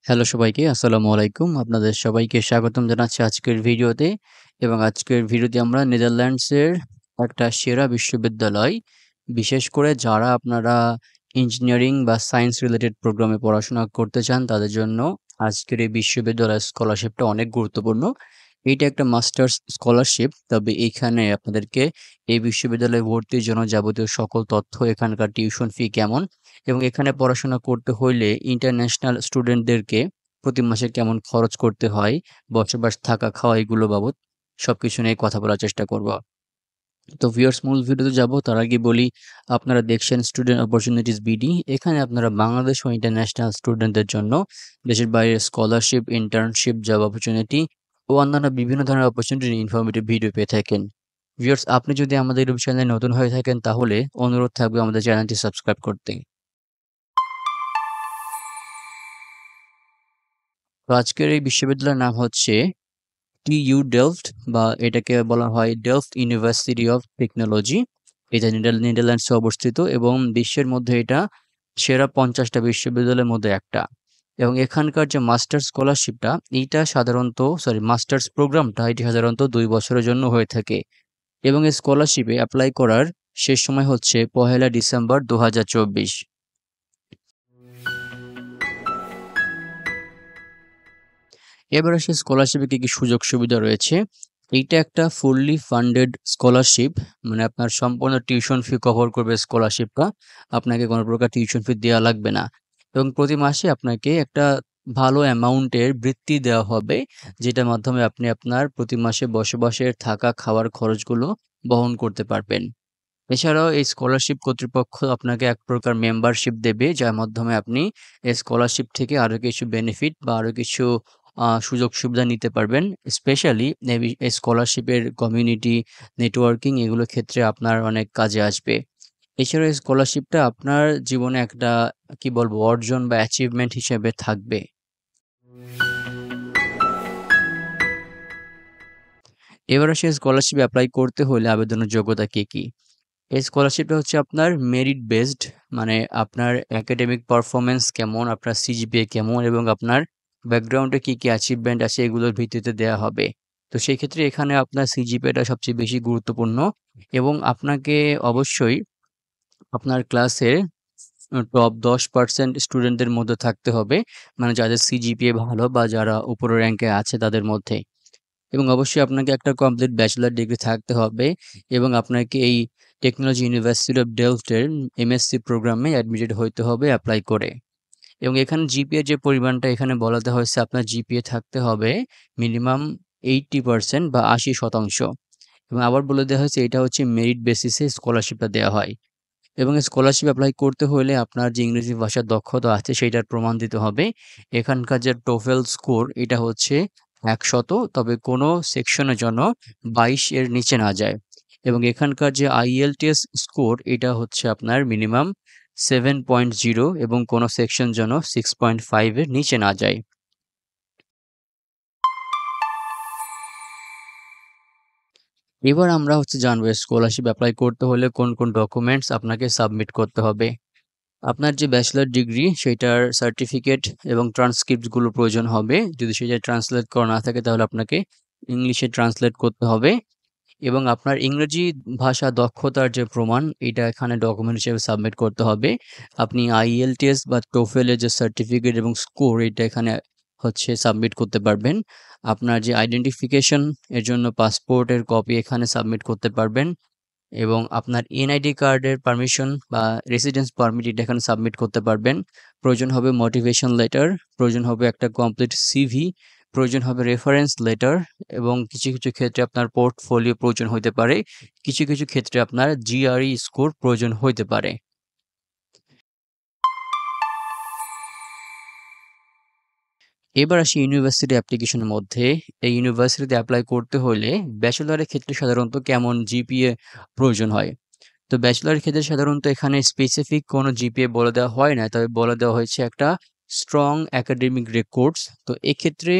Hello সবাইকে, আসসালামু আলাইকুম। আপনাদের সবাইকে স্বাগতম জানাচ্ছি আজকের ভিডিওতে এবং আজকের ভিডিওতে আমরা নেদারল্যান্ডসের একটা সেরা বিশ্ববিদ্যালয়, বিশেষ করে যারা আপনারা ইঞ্জিনিয়ারিং বা সায়েন্স রিলেটেড প্রোগ্রামে পড়াশোনা করতে চান, তাদের জন্য আজকের এই বিশ্ববিদ্যালয়ের স্কলারশিপটা অনেক গুরুত্বপূর্ণ। এইটা একটা মাস্টার্স স্কলারশিপ, তবে এইখানে আপনাদেরকে এই বিশ্ববিদ্যালয়ে ভর্তির জন্য যাবতীয় সকল তথ্য, এখানকার টিউশন ফি কেমন এবং এখানে পড়াশোনা করতে হইলে ইন্টারন্যাশনাল স্টুডেন্টদেরকে প্রতি মাসে কেমন খরচ করতে হয়, বসবাস, থাকা, খাওয়া এগুলো বাবদ সবকিছু নিয়ে কথা বলার চেষ্টা করব। তো ভিউয়ার্স, মূল ভিডিওতে যাব তার আগে বলি, আপনারা দেখছেন স্টুডেন্ট অপরচুনিটিস বিডি। এখানে আপনারা বাংলাদেশ ও ইন্টারন্যাশনাল স্টুডেন্টদের জন্য দেশের বাইরে স্কলারশিপ, ইন্টার্নশিপ, জব অপরচুনিটি ও অন্যান্য বিভিন্ন ধরনের অপরচুনিটি ইনফরমেটিভ ভিডিও পেয়ে থাকেন। ভিউয়ার্স, আপনি যদি আমাদের ইউটিউব চ্যানেলে নতুন হয়ে থাকেন তাহলে অনুরোধ থাকবে আমাদের চ্যানেলটি সাবস্ক্রাইব করতে। তো আজকের এই বিশ্ববিদ্যালয়ের নাম হচ্ছে টিইউ ডেল্ফট, বা এটাকে বলা হয় ডেল্ফট ইউনিভার্সিটি অফ টেকনোলজি। এটা নেদারল্যান্ডসে অবস্থিত এবং বিশ্বের মধ্যে এটা সেরা 50টা বিশ্ববিদ্যালয়ের মধ্যে একটা। এবং এখানকার যে মাস্টার্স স্কলারশিপটা, এইটা সাধারণত মাস্টার্স প্রোগ্রামটা এটি সাধারণত 2 বছরের জন্য হয়ে থাকে এবং এই স্কলারশিপে অ্যাপ্লাই করার শেষ সময় হচ্ছে 1 ডিসেম্বর 2024। এবার আসে স্কলারশিপে কী কী সুযোগ সুবিধা রয়েছে। এইটা একটা ফুললি ফান্ডেড স্কলারশিপ, মানে আপনার সম্পূর্ণ টিউশন ফি কভার করবে স্কলারশিপটা। আপনাকে কোনো প্রকার টিউশন ফি দেওয়া লাগবে না এবং প্রতি মাসে আপনাকে একটা ভালো অ্যামাউন্টের বৃত্তি দেওয়া হবে, যেটার মাধ্যমে আপনি আপনার প্রতি মাসে বসবাসের, থাকা, খাওয়ার খরচগুলো বহন করতে পারবেন। এছাড়াও এই স্কলারশিপ কর্তৃপক্ষ আপনাকে এক প্রকার মেম্বারশিপ দেবে, যার মাধ্যমে আপনি এই স্কলারশিপ থেকে আরও কিছু বেনিফিট বা আরও কিছু সুযোগ সুবিধা নিতে পারবেন। স্পেশালি এই স্কলারশিপের কমিউনিটি নেটওয়ার্কিং এগুলোর ক্ষেত্রে আপনার অনেক কাজে আসবে। এছাড়াও এই স্কলারশিপটা আপনার জীবনে একটা কি বলবো অর্জন বা অ্যাচিভমেন্ট হিসেবে থাকবে। এবার আসে স্কলারশিপ অ্যাপ্লাই করতে হলে আবেদনের যোগ্যতা কী কী। এই স্কলারশিপটা হচ্ছে আপনার মেরিট বেসড, মানে আপনার একাডেমিক পারফরম্যান্স কেমন, আপনার সিজিপিএ কেমন এবং আপনার ব্যাকগ্রাউন্ডে কী কী অ্যাচিভমেন্ট আছে এগুলোর ভিত্তিতে দেওয়া হবে। তো সেই ক্ষেত্রে এখানে আপনার সিজিপিএটা সবচেয়ে বেশি গুরুত্বপূর্ণ এবং আপনাকে অবশ্যই আপনার ক্লাসের টপ 10% স্টুডেন্টদের মধ্যে থাকতে হবে, মানে যাদের সিজিপিএ ভালো বা যারা উপরের র্যাঙ্কে আছে তাদের মধ্যে। এবং অবশ্যই আপনাকে একটা কমপ্লিট ব্যাচেলর ডিগ্রি থাকতে হবে এবং আপনাকে এই টেকনোলজি ইউনিভার্সিটি অফ ডেল্ফটের এমএসসি প্রোগ্রামে অ্যাডমিটেড হইতে হবে অ্যাপ্লাই করে। এবং এখানে জিপিএ যে পরিমাণটা এখানে বলাতে হয়েছে, আপনার জিপিএ থাকতে হবে মিনিমাম 80% বা 80%। এবং আবার বলে দেওয়া হয়েছে এটা হচ্ছে মেরিট বেসিসে স্কলারশিপটা দেওয়া হয় এবং স্কলারশিপ অ্যাপ্লাই করতে হলে আপনার যে ইংরেজি ভাষার দক্ষতা আছে সেইটার প্রমাণ দিতে হবে। এখানকার যে টোফেল স্কোর এটা হচ্ছে 100, তবে কোনো সেকশনের জন্য 22 এর নিচে না যায় এবং এখানকার যে আইএলটিএস স্কোর এটা হচ্ছে আপনার মিনিমাম 7.0 এবং কোনো সেকশন যেন 6.5 এর নিচে না যায়। এবার আমরা জানবো স্কলারশিপ অ্যাপ্লাই করতে হলে কোন কোন ডকুমেন্টস আপনাকে সাবমিট করতে হবে। আপনার যে ব্যাচেলর ডিগ্রি সেটার সার্টিফিকেট এবং ট্রান্সক্রিপ্টসগুলো প্রয়োজন হবে। যদি সেটা ট্রান্সলেট করা না থাকে তাহলে আপনাকে ইংলিশে ট্রান্সলেট করতে হবে এবং আপনার ইংরেজি ভাষা দক্ষতার যে প্রমাণ এটা এখানে ডকুমেন্ট হিসেবে সাবমিট করতে হবে। আপনি আইএলটিএস বা টোফেলের যে সার্টিফিকেট এবং স্কোর এটা এখানে সাবমিট করতে পারবেন। আপনার যে আইডেন্টিফিকেশন এর জন্য পাসপোর্টের কপি এখানে সাবমিট করতে পারবেন এবং আপনার এনআইডি কার্ডের পারমিশন বা রেসিডেন্স পারমিট এটা এখানে সাবমিট করতে পারবেন। প্রয়োজন হবে মোটিভেশন লেটার, প্রয়োজন হবে একটা কমপ্লিট সিভি, প্রয়োজন হবে রেফারেন্স লেটার এবং কিছু কিছু ক্ষেত্রে আপনার পোর্টফোলিও প্রয়োজন হতে পারে, কিছু কিছু ক্ষেত্রে আপনার জিআরই স্কোর প্রয়োজন হতে পারে। এবার আসি ইউনিভার্সিটি অ্যাপ্লিকেশনের মধ্যে। এই ইউনিভার্সিটিতে অ্যাপ্লাই করতে হলে ব্যাচেলরের ক্ষেত্রে সাধারণত কেমন জিপিএ প্রয়োজন হয়। তো ব্যাচেলরের ক্ষেত্রে সাধারণত এখানে স্পেসিফিক কোনো জিপিএ বলে দেওয়া হয় না, তবে বলে দেওয়া হয়েছে একটা স্ট্রং একাডেমিক রেকর্ডস। তো এক্ষেত্রে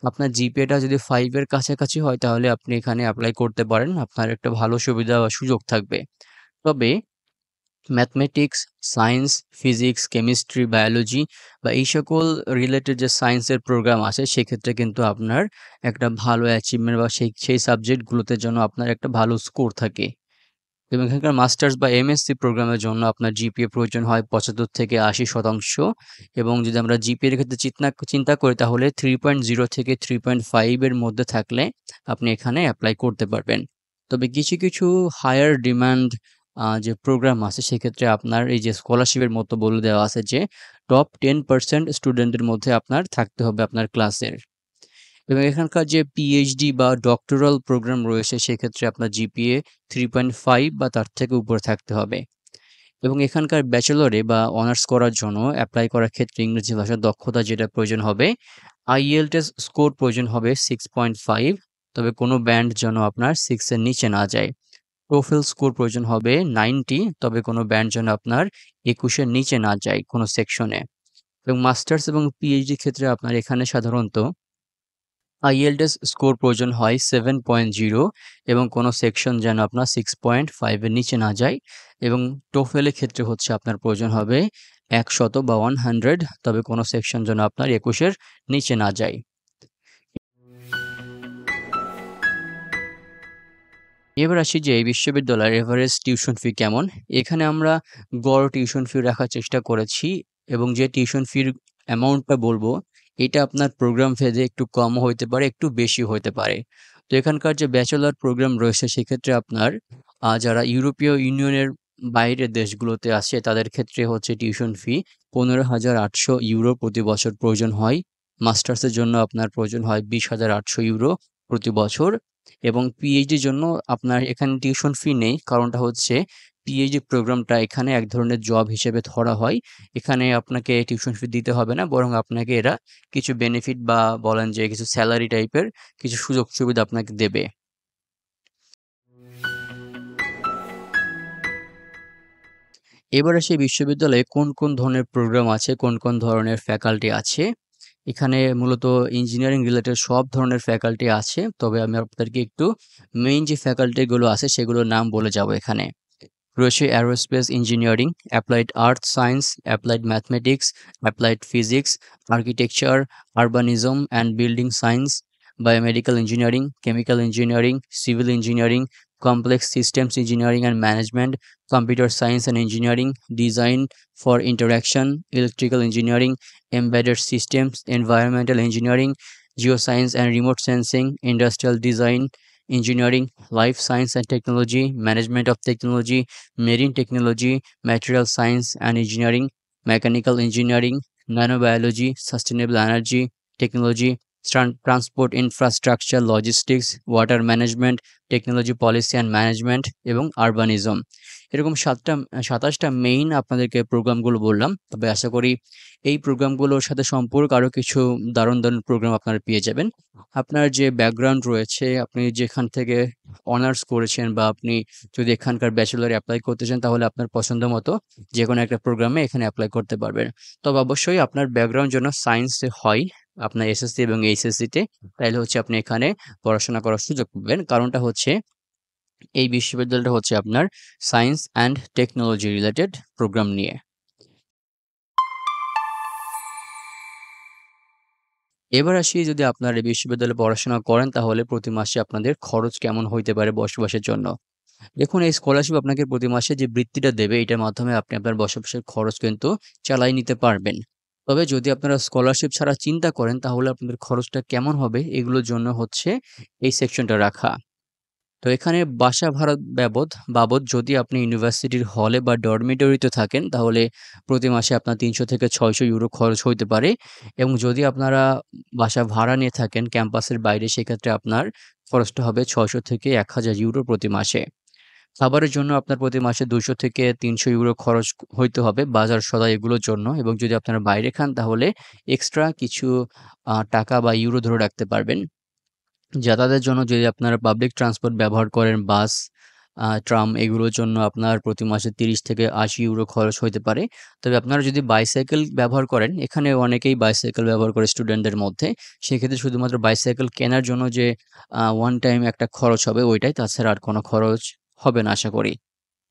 আপনার জিপিএটা যদি 5 এর কাছাকাছি হয় তাহলে আপনি এখানে অ্যাপ্লাই করতে পারেন, আপনার একটা ভালো সুবিধা বা সুযোগ থাকবে। তবে mathematics, science, physics, chemistry, biology বা এই সকল রিলেটেড যে সায়েন্সের প্রোগ্রাম আছে সেক্ষেত্রে কিন্তু আপনার একটা ভালো অ্যাচিভমেন্ট বা সেই সাবজেক্টগুলোতে যেন আপনার একটা ভালো স্কোর থাকে। এবং এখানকার মাস্টার্স বা এমএসসি প্রোগ্রামের জন্য আপনার জিপিএ প্রয়োজন হয় ৭৫ থেকে ৮০% এবং যদি আমরা জিপিএর ক্ষেত্রে চিন্তা করি তাহলে 3.0 থেকে 3.5 এর মধ্যে থাকলে আপনি এখানে এপ্লাই করতে পারবেন। তবে কিছু, কিছু হায়ার ডিমান্ড যে প্রোগ্রাম আছে সেক্ষেত্রে আপনার এই যে স্কলারশিপের মতো বলে দেওয়া আছে যে টপ 10% স্টুডেন্টের মধ্যে আপনার থাকতে হবে আপনার ক্লাসের। এবং এখানকার যে পিএইচডি বা ডক্টরাল প্রোগ্রাম রয়েছে সেক্ষেত্রে আপনার জিপিএ 3.5 বা তার থেকে উপরে থাকতে হবে। এবং এখানকার ব্যাচেলরে বা অনার্স করার জন্য অ্যাপ্লাই করার ক্ষেত্রে ইংরেজি ভাষার দক্ষতা যেটা প্রয়োজন হবে, আইএলটিএস স্কোর প্রয়োজন হবে 6.5, তবে কোনো ব্যান্ড যেন আপনার 6 এর নিচে না যায়। টোফেল স্কোর প্রয়োজন হবে 90, তবে কোনো ব্যান্ড যেন আপনার 21 এর নিচে না যায় কোনো সেকশনে। এবং মাস্টার্স এবং পিএইচডি ক্ষেত্রে আপনার এখানে সাধারণত আইএলটিএস স্কোর প্রয়োজন হয় 7.0 এবং কোনো সেকশন যেন আপনার 6.5 এর নিচে না যায়। এবং টোফেলের ক্ষেত্রে হচ্ছে আপনার প্রয়োজন হবে 100 বা 100, তবে কোনো সেকশন যেন আপনার 21 এর নিচে না যায়। এবার আসি যে এই বিশ্ববিদ্যালয়ের এভারেজ টিউশন ফি কেমন। এখানে আমরা গড় টিউশন ফি রাখার চেষ্টা করেছি এবং যে টিউশন ফির অ্যামাউন্টটা বলবো এটা আপনার প্রোগ্রাম ভেদে একটু কমও হইতে পারে, একটু বেশি হইতে পারে। তো এখানকার যে ব্যাচেলর প্রোগ্রাম রয়েছে সেক্ষেত্রে আপনার যারা ইউরোপীয় ইউনিয়নের বাইরের দেশগুলোতে আসে তাদের ক্ষেত্রে হচ্ছে টিউশন ফি 15,800 ইউরো প্রতি বছর প্রয়োজন হয়। মাস্টার্সের জন্য আপনার প্রয়োজন হয় 20,800 ইউরো প্রতি বছর। এবং পিএইচডির জন্য আপনার এখানে টিউশন ফি নেই। কারণটা হচ্ছে পিএইচডি প্রোগ্রামটা এখানে এক ধরনের জব হিসেবে ধরা হয়। এখানে আপনাকে টিউশন ফি দিতে হবে না, বরং আপনাকে এরা কিছু বেনিফিট বা বলেন যে কিছু স্যালারি টাইপের কিছু সুযোগ সুবিধা আপনাকে দেবে। এবারে সেই বিশ্ববিদ্যালয়ে কোন, কোন ধরনের প্রোগ্রাম আছে, কোন, কোন ধরনের ফ্যাকাল্টি আছে। এখানে মূলত ইঞ্জিনিয়ারিং রিলেটেড সব ধরনের ফ্যাকাল্টি আছে। তবে আমি আপনাদেরকে একটু মেইন যে ফ্যাকাল্টিগুলো আছে সেগুলোর নাম বলে যাব এখানে। রয়েছে aerospace engineering, applied earth science, applied mathematics, applied physics, architecture, আরবানিজম and building science, biomedical engineering, chemical engineering, civil engineering, complex systems engineering and management, computer science and engineering, design for interaction, electrical engineering, embedded systems, environmental engineering, geoscience and remote sensing, industrial design engineering, life science and technology, management of technology, marine technology, material science and engineering, mechanical engineering, nanobiology, sustainable energy technology, transport infrastructure, logistics, water management, technology policy and management এবং urbanism। এরকম ২৭টা main আপনাদেরকে প্রোগ্রামগুলো বললাম। তবে আশা করি এই প্রোগ্রামগুলোর সাথে সম্পর্ক আরও কিছু দারুণ, দারুণ প্রোগ্রাম আপনারা পেয়ে যাবেন। আপনার যে ব্যাকগ্রাউন্ড রয়েছে, আপনি যেখান থেকে অনার্স করেছেন বা আপনি যদি এখানকার ব্যাচেলরে এপ্লাই করতে চান তাহলে আপনার পছন্দ মতো যেকোনো একটা প্রোগ্রামে এখানে এপ্লাই করতে পারবেন। তবে অবশ্যই আপনার ব্যাকগ্রাউন্ড যেন সায়েন্সে হয় আপনার এসএসসি এবং এইচএসসিতে, তাইলে হচ্ছে আপনি এখানে পড়াশোনা করার সুযোগ পাবেন। কারণটা হচ্ছে এই বিশ্ববিদ্যালয়টা হচ্ছে আপনার science and technology related programme নিয়ে। এবার আসি যদি আপনারা এই বিশ্ববিদ্যালয়ে পড়াশোনা করেন তাহলে প্রতি মাসে আপনাদের খরচ কেমন হইতে পারে বসবাসের জন্য। দেখুন এই স্কলারশিপ আপনাকে প্রতি মাসে যে বৃত্তিটা দেবে এটার মাধ্যমে আপনি আপনার বসবাসের খরচ কিন্তু চালায় নিতে পারবেন। তবে যদি আপনারা স্কলারশিপ ছাড়া চিন্তা করেন তাহলে আপনাদের খরচটা কেমন হবে এগুলোর জন্য হচ্ছে এই সেকশনটা রাখা। তো এখানে বাসা ভাড়া বাবদ যদি আপনি ইউনিভার্সিটির হলে বা ডরমিটরিতে থাকেন তাহলে প্রতি মাসে আপনার ৩০০ থেকে ৬০০ ইউরো খরচ হইতে পারে। এবং যদি আপনারা বাসা ভাড়া নিয়ে থাকেন ক্যাম্পাসের বাইরে সেক্ষেত্রে আপনার খরচটা হবে ৬০০ থেকে ১,০০০ ইউরো প্রতি মাসে। খাবারের জন্য আপনার প্রতি মাসে ২০০ থেকে ৩০০ ইউরো খরচ হইতে হবে বাজার সদাই এগুলোর জন্য। এবং যদি আপনারা বাইরে খান তাহলে এক্সট্রা কিছু টাকা বা ইউরো ধরে রাখতে পারবেন। যাতায়াতের জন্য যদি আপনারা পাবলিক ট্রান্সপোর্ট ব্যবহার করেন, বাস, ট্রাম এগুলোর জন্য আপনার প্রতি মাসে ৩০ থেকে ৮০ ইউরো খরচ হইতে পারে। তবে আপনারা যদি বাইসাইকেল ব্যবহার করেন, এখানে অনেকেই বাইসাইকেল ব্যবহার করে স্টুডেন্টদের মধ্যে। সেক্ষেত্রে শুধুমাত্র বাইসাইকেল কেনার জন্য যে ওয়ান টাইম একটা খরচ হবে ওইটাই, তাছাড়া আর কোনো খরচ হবে না আশা করি।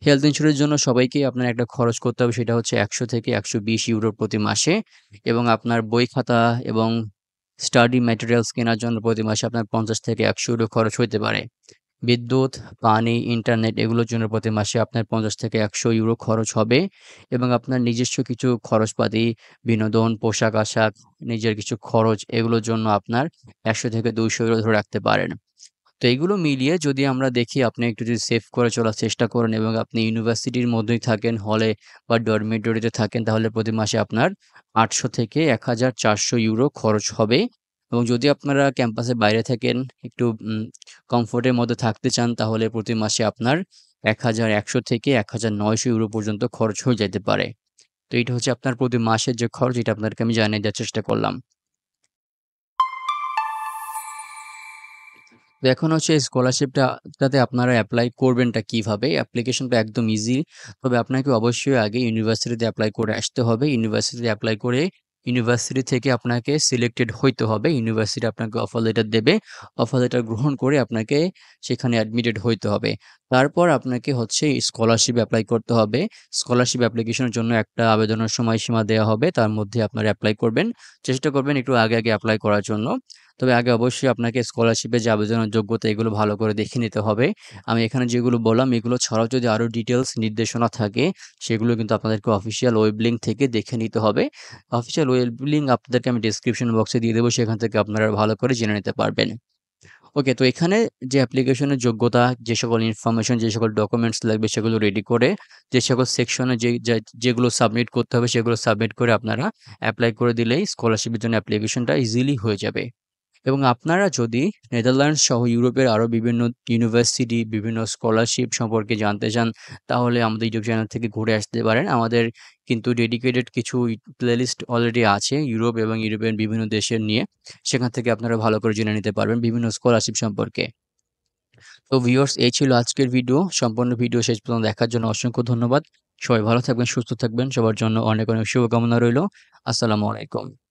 হেলথ ইন্সুরেন্সের জন্য সবাইকেই আপনার একটা খরচ করতে হবে, সেটা হচ্ছে ১০০ থেকে ১২০ ইউরো প্রতি মাসে এবং আপনার বই খাতা এবং স্টাডি ম্যাটেরিয়ালস কেনার জন্য প্রতি মাসে আপনার ৫০ থেকে ১০০ ইউরো খরচ হইতে পারে। বিদ্যুৎ, পানি, ইন্টারনেট এগুলোর জন্য প্রতি মাসে আপনার ৫০ থেকে ১০০ ইউরো খরচ হবে এবং আপনার নিজস্ব কিছু খরচপাতি, বিনোদন, পোশাক-আশাক, নিজের কিছু খরচ এগুলোর জন্য আপনার ১০০ থেকে ২০০ ইউরো ধরে রাখতে পারেন। তো এগুলো মিলিয়ে যদি আমরা দেখি আপনি একটু যদি সেভ করে চলার চেষ্টা করেন এবং আপনি ইউনিভার্সিটির মধ্যেই থাকেন, হলে বা ডরমিটরিতে থাকেন, তাহলে প্রতি মাসে আপনার ৮০০ থেকে ১,৪০০ ইউরো খরচ হবে এবং যদি আপনারা ক্যাম্পাসের বাইরে থাকেন, একটু কমফোর্টের মধ্যে থাকতে চান, তাহলে প্রতি মাসে আপনার ১,১০০ থেকে ১,৯০০ ইউরো পর্যন্ত খরচ হয়ে যাইতে পারে। তো এইটা হচ্ছে আপনার প্রতি মাসের যে খরচ, এটা আপনাদেরকে আমি জানিয়ে দেওয়ার চেষ্টা করলাম। তো এখন হচ্ছে স্কলারশিপটাতে আপনারা এপ্লাই করবেনটা কিভাবে? অ্যাপ্লিকেশনটা একদম ইজি। তবে আপনাকে অবশ্যই আগে ইউনিভার্সিটিতে এপ্লাই করে আসতে হবে। ইউনিভার্সিটিতে এপ্লাই করে ইউনিভার্সিটি থেকে আপনাকে সিলেক্টেড হইতে হবে। ইউনিভার্সিটি আপনাকে অফার লেটার দেবে। অফার লেটার গ্রহণ করে আপনাকে সেখানে অ্যাডমিটেড হইতে হবে। তারপর আপনাকে হচ্ছে স্কলারশিপ এপ্লাই করতে হবে। স্কলারশিপ অ্যাপ্লিকেশনের জন্য একটা আবেদনের সময়সীমা দেয়া হবে। তার মধ্যে আপনারা এপ্লাই করবেন। চেষ্টা করবেন একটু আগে এপ্লাই করার জন্য। তবে আগে অবশ্যই আপনাকে স্কলারশিপের যে আবেদনের যোগ্যতা এগুলো ভালো করে দেখে নিতে হবে। আমি এখানে যেগুলো বললাম এগুলো ছাড়াও যদি আরও ডিটেইলস নির্দেশনা থাকে সেগুলো কিন্তু আপনাদেরকে অফিসিয়াল ওয়েব লিঙ্ক থেকে দেখে নিতে হবে। অফিসিয়াল ওয়েব লিঙ্ক আপনাদেরকে আমি ডেসক্রিপশন বক্সে দিয়ে দেবো, সেখান থেকে আপনারা ভালো করে জেনে নিতে পারবেন। ওকে, তো এখানে যে অ্যাপ্লিকেশনের যোগ্যতা, যে সকল ইনফরমেশন, যে সকল ডকুমেন্টস লাগবে সেগুলো রেডি করে, যে সকল সেকশনে যেগুলো সাবমিট করতে হবে সেগুলো সাবমিট করে আপনারা এপ্লাই করে দিলেই স্কলারশিপের জন্য অ্যাপ্লিকেশনটা ইজিলি হয়ে যাবে। এবং আপনারা যদি নেদারল্যান্ডস সহ ইউরোপের আরও বিভিন্ন ইউনিভার্সিটি, বিভিন্ন স্কলারশিপ সম্পর্কে জানতে চান, তাহলে আমাদের ইউটিউব চ্যানেল থেকে ঘুরে আসতে পারেন। আমাদের কিন্তু ডেডিকেটেড কিছু প্লেলিস্ট অলরেডি আছে ইউরোপ এবং ইউরোপের বিভিন্ন দেশের নিয়ে। সেখান থেকে আপনারা ভালো করে জেনে নিতে পারবেন বিভিন্ন স্কলারশিপ সম্পর্কে। তো ভিউয়ার্স, এই ছিল আজকের ভিডিও। সম্পূর্ণ ভিডিও শেষ পর্যন্ত দেখার জন্য অসংখ্য ধন্যবাদ। সবাই ভালো থাকবেন, সুস্থ থাকবেন। সবার জন্য অনেক শুভকামনা রইলো। আসসালামু আলাইকুম।